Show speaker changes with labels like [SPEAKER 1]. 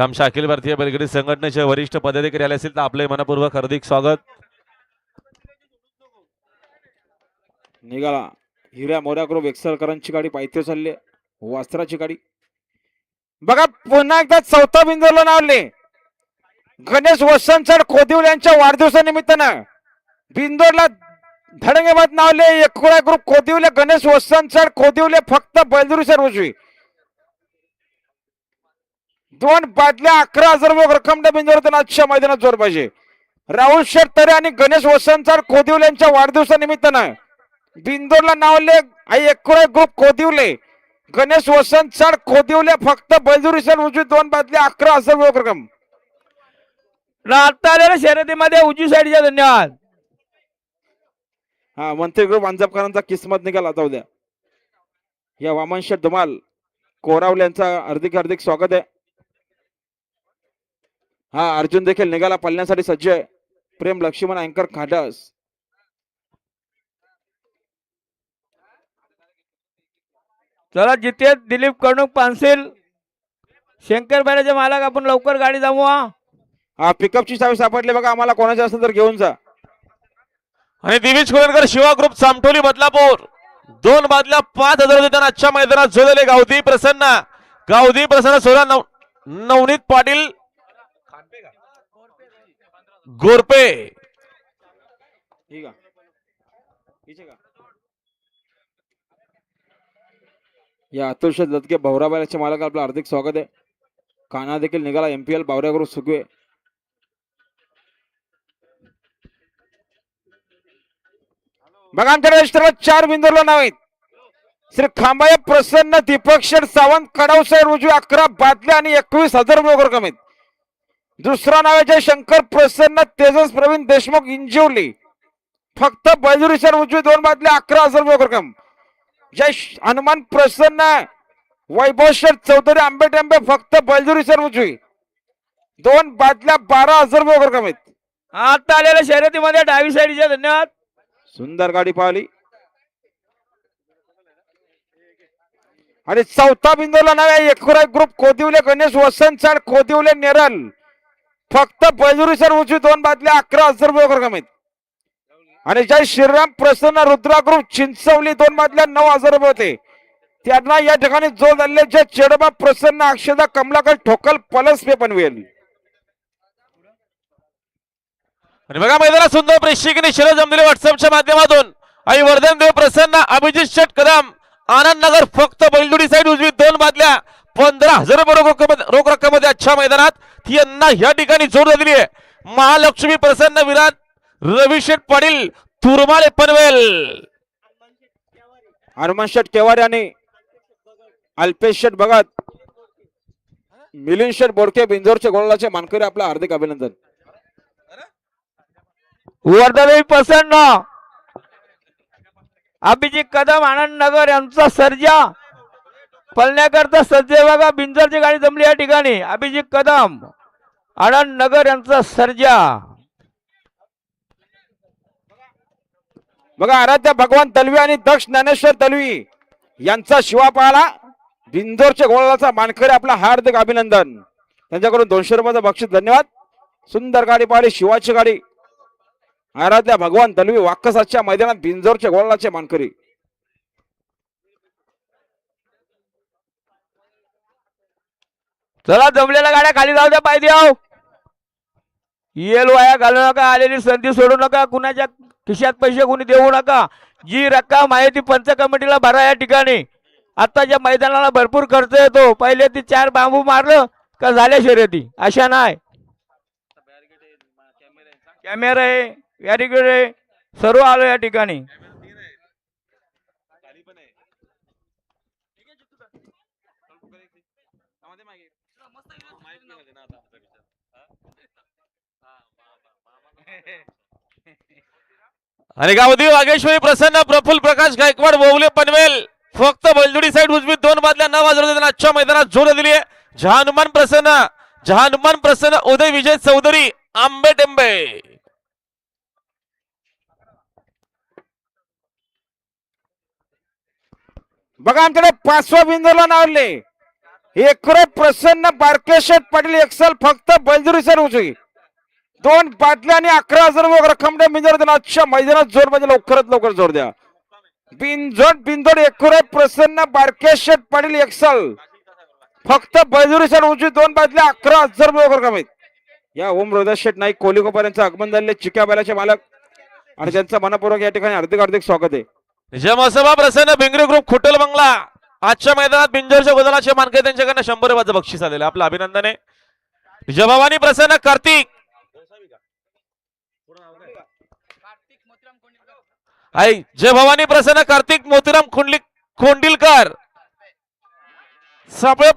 [SPEAKER 1] आमच्या अखिल भारतीय बैलगाडी संघटनेचे वरिष्ठ पदाधिकारी आले असतील तर आपले मनपूर्वक हार्दिक स्वागत.
[SPEAKER 2] निघाला हिऱ्या मोऱ्या ग्रुप एक्सलकरांची गाडी पायथ्या चालली वस्त्राची गाडी. बघा पुन्हा एकदा चौथा बिंदूला नावले गणेश वसंत कोदिवले यांच्या वाढदिवसानिमित्तानं बिंदोडला धडंगेबाद नावले एकुळा ग्रुप कोदिवले गणेश वसंत कोदिवले फक्त बैलदुरी सर उजवी 2 बादल्या 11,000 रक्कम बिंदोर आजच्या मैदानात जोर पाहिजे. राहुल शेट्टरे आणि गणेश वसंत कोदिवले यांच्या वाढदिवसानिमित्तानं बिंदोरला नावले एकुळा ग्रुप कोदिवले गणेश वसंत कोदिवले फक्त बैलदुरी सर उजवी 2 बादल्या 11,000 रक्कम.
[SPEAKER 3] आता आलेल्या शर्यतीमध्ये उजवी साईडच्या धन्यवाद.
[SPEAKER 2] हा मंत्री ग्रुप अंजपकरांचा किस्मत निघाला जाऊ द्या. या वामन शेठ धुमाल कोरावले यांचा हार्दिक हार्दिक स्वागत आहे. हा अर्जुन देखील निघाला पळण्यासाठी सज्ज आहे. प्रेम लक्ष्मण अँकर खाडस.
[SPEAKER 3] चला जिथे दिलीप कर्णुक पानसिल शंकर बैलाचे मालक आपण लवकर गाडी जमवा.
[SPEAKER 2] हा पिकअपची चावी सापडली बघा आम्हाला कोणाच्या असेल तर घेऊन जा.
[SPEAKER 1] आणि दिवेश कोळेकर शिवा ग्रुप चामटोली बदलापूर 2 बादल्या 5,000 देताना आजच्या मैदानात जोडलेले गावदी प्रसन्न सोळा नवनीत पाटील गोरपे.
[SPEAKER 2] ठीक आहे या अतुल लदके भवराबाईचे मालक आपलं हार्दिक स्वागत आहे. काना देखील निघाला MPL बावऱ्या ग्रुप सुगवे. बघा आमच्या रजिस्टरवर 4 बिंदूला नाव आहेत. श्री खांबाय प्रसन्न दीपक शेठ सावंत कडावसाहेब उजवी 11 बादल्या आणि 21,000 रक्कम आहेत. दुसरा नाव आहे शंकर प्रसन्न तेजस प्रवीण देशमुख इंजिवली फक्त बैलुरी सर उजवी 2 बादल्या 11,000 रक्कम. जय हनुमान प्रसन्न वैभव शेठ चौधरी आंबेटेंबे फक्त बैलुरी सर उजवी 2 बादल्या 12,000 रक्कम आहेत.
[SPEAKER 3] आता आलेल्या शर्यतीमध्ये डावी साईडच्या धन्यवाद.
[SPEAKER 2] सुंदर गाडी पाहिली. आणि चौथा बिंदूला नाव आहे एकुरा ग्रुप कोदिवले गणेश वसंत कोदिवले नेरल फक्त बैलुरी सर उजवी 2 बादल्या 11,000 रक्कम आहेत. आणि जय श्रीराम प्रसन्न रुद्रा ग्रुप चिंचवली 2 बादल्या 9,000 होते. त्यांना या ठिकाणी जोड झाले जे चेडबा प्रसन्न अक्षदा कमलाकर ठोकल पलस पे पनवेल.
[SPEAKER 1] आणि बघा मैदानात सुंदर प्रेक्षकांनी शिरत जमलेले व्हॉट्सअपच्या माध्यमातून आई वर्धन देव प्रसन्न अभिजित शेठ कदम आनंद नगर फक्त बैलजोडी साईड उजवी 2 बादल्या 15,000 रोख रक्कम आजच्या मैदानात ती यांना या ठिकाणी जोड दिली आहे. महालक्ष्मी प्रसन्न विराट रवी शेठ पाटील तुरमाळे पनवेल.
[SPEAKER 2] हनुमान शेठ केवारी आणि अल्पेश शेठ भगत मिलिंद शेठ बोडके बिंजोरचे गोलाचे मानकरी आपलं हार्दिक अभिनंदन.
[SPEAKER 3] वर्धवी प्रसन्न अभिजित कदम आनंद नगर यांचा सर्जा पळण्याकरता सज्ज बघा. बिंजरची गाडी जमली या ठिकाणी. अभिजित कदम आनंद नगर यांचा सर्जा.
[SPEAKER 2] बघा आराध्य भगवान तलवी आणि दक्ष ज्ञानेश्वर तलवी यांचा शिवा पाहला बिंजोरच्या गोलाचा मानकरी आपला हार्दिक अभिनंदन. त्यांच्याकडून 200 रुपयाचं बक्षीस धन्यवाद. सुंदर गाडी पाहिली शिवाची गाडी. आराध्या भगवान तलवी वाक्कसाच्या मैदानात बिंजोरच्या गोलाचे मानकरी.
[SPEAKER 3] चला जमलेल्या गाड्या खाली जाऊ द्या. पाहिजे येल वाया घालू नका. आलेली संधी सोडू नका. कुणाच्या खिशात पैसे कुणी देऊ नका. जी रक्कम आहे ती पंच कमिटीला भरा या ठिकाणी. आताच्या मैदानाला भरपूर खर्च येतो. पहिले ती 4 बांबू मारलं का झाल्या शर्यती. अशा नाही. कॅमेरा आहे बॅरिकेड आहे सर्व आलो या ठिकाणी.
[SPEAKER 1] आणि गावदी वागेश्वरी प्रसन्न प्रफुल्ल प्रकाश गायकवाड बोवले पनवेल फक्त बैलजोडी साईड उजवी 2 बादल्या 9,000 देताना आजच्या मैदानात जोड दिली आहे. जहानुमान प्रसन्न उदय विजय चौधरी आंबेटेंबे.
[SPEAKER 2] बघा आमच्याकडे 5व्या बिंदूला नावले एकरो प्रसन्न बारकेशेठ पाटील एक्सल फक्त बैलजुरी सर उजवी 2 बादल्या आणि 11,000 रक्कम बिंदोड देणार आजच्या मैदानात जोर म्हणजे लवकरात लवकर जोर द्या बिंदोड एकरो प्रसन्न बारकेशेठ पाटील एक्सल फक्त बैलजुरी सर उजवी 2 बादल्या 11,000 रक्कम आहेत या ओम रोहिदास शेठ नाईक कोहलीकोपर यांचं आगमन झालेले चिक्या बैलाचे मालक आणि त्यांचं मनपूर्वक या ठिकाणी हार्दिक स्वागत आहे
[SPEAKER 1] जयमसभा प्रसन्न भिंगरी ग्रुप खुटल बंगला आजच्या मैदानात बिंजोरच्या गोदानाचे मानकरी त्यांच्याकडनं 100 रुपयाचं बक्षीस आलेलं आपलं अभिनंदन आहे जय भवानी प्रसन्न कार्तिक आई जय भवानी प्रसन्न कार्तिक मोतीराम खोंडिलकर सापळे